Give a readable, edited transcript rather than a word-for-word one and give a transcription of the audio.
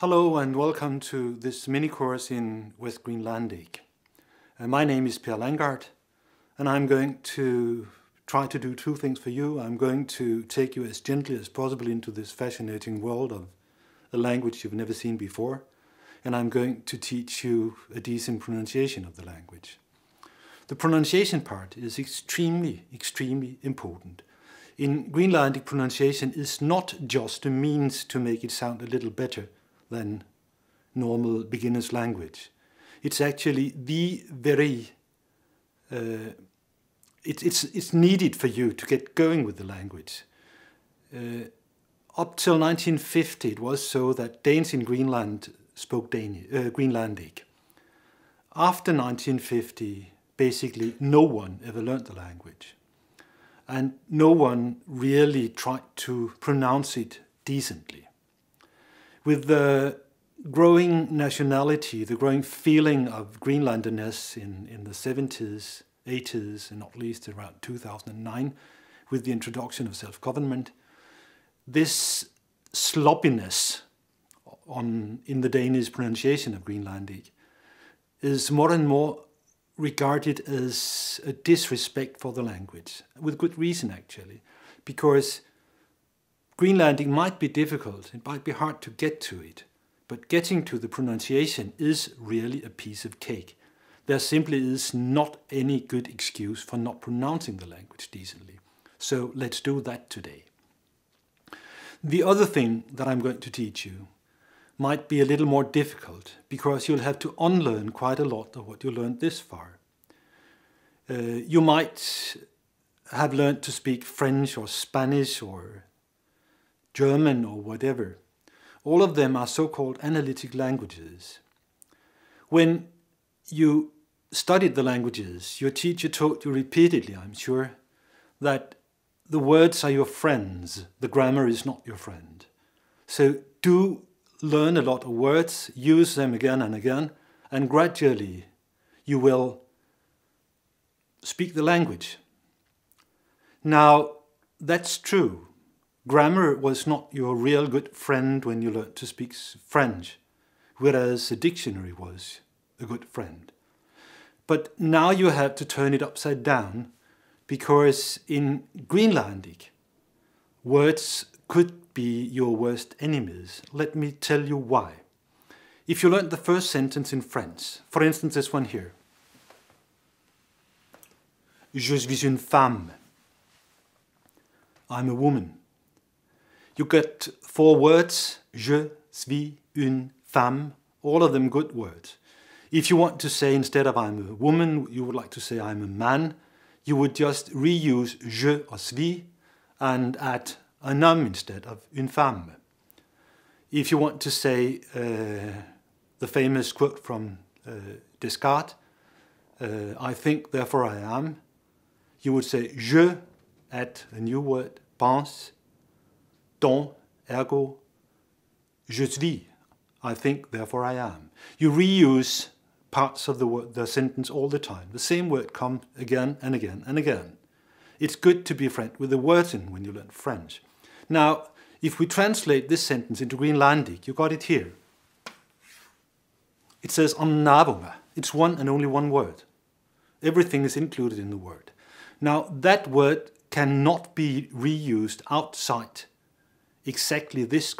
Hello and welcome to this mini course in West Greenlandic. My name is Langgård and I'm going to try to do two things for you. I'm going to take you as gently as possible into this fascinating world of a language you've never seen before, and I'm going to teach you a decent pronunciation of the language. The pronunciation part is extremely important. In Greenlandic, pronunciation is not just a means to make it sound a little better than normal beginner's language. It's actually the very, it's needed for you to get going with the language. Up till 1950 it was so that Danes in Greenland spoke Greenlandic. After 1950, basically no one ever learned the language. And no one really tried to pronounce it decently. With the growing nationality, the growing feeling of Greenlanderness in the 70s, 80s, and not least around 2009, with the introduction of self-government, this sloppiness in the Danish pronunciation of Greenlandic is more and more regarded as a disrespect for the language, with good reason actually, because Greenlandic might be difficult, it might be hard to get to it, but getting to the pronunciation is really a piece of cake. There simply is not any good excuse for not pronouncing the language decently. So let's do that today. The other thing that I'm going to teach you might be a little more difficult, because you'll have to unlearn quite a lot of what you learned this far. You might have learned to speak French or Spanish or German or whatever. All of them are so-called analytic languages. When you studied the languages, your teacher told you repeatedly, I'm sure, that the words are your friends, the grammar is not your friend. So do learn a lot of words, use them again and again, and gradually you will speak the language. Now, that's true. Grammar was not your real good friend when you learned to speak French, whereas a dictionary was a good friend. But now you have to turn it upside down, because in Greenlandic, words could be your worst enemies. Let me tell you why. If you learned the first sentence in French, for instance this one here, Je suis une femme. I'm a woman. You get 4 words, je suis une femme, all of them good words. If you want to say instead of I'm a woman, you would like to say I'm a man, you would just reuse je or suis and add un homme instead of une femme. If you want to say the famous quote from Descartes, I think, therefore I am, you would say je, add a new word, pense, donc, ergo, je suis. I think, therefore I am. You reuse parts of the sentence all the time. The same word comes again and again and again. It's good to be a friend with the words in when you learn French. Now, if we translate this sentence into Greenlandic, you got it here. It says om naboer. It's one and only one word. Everything is included in the word. Now, that word cannot be reused outside exactly this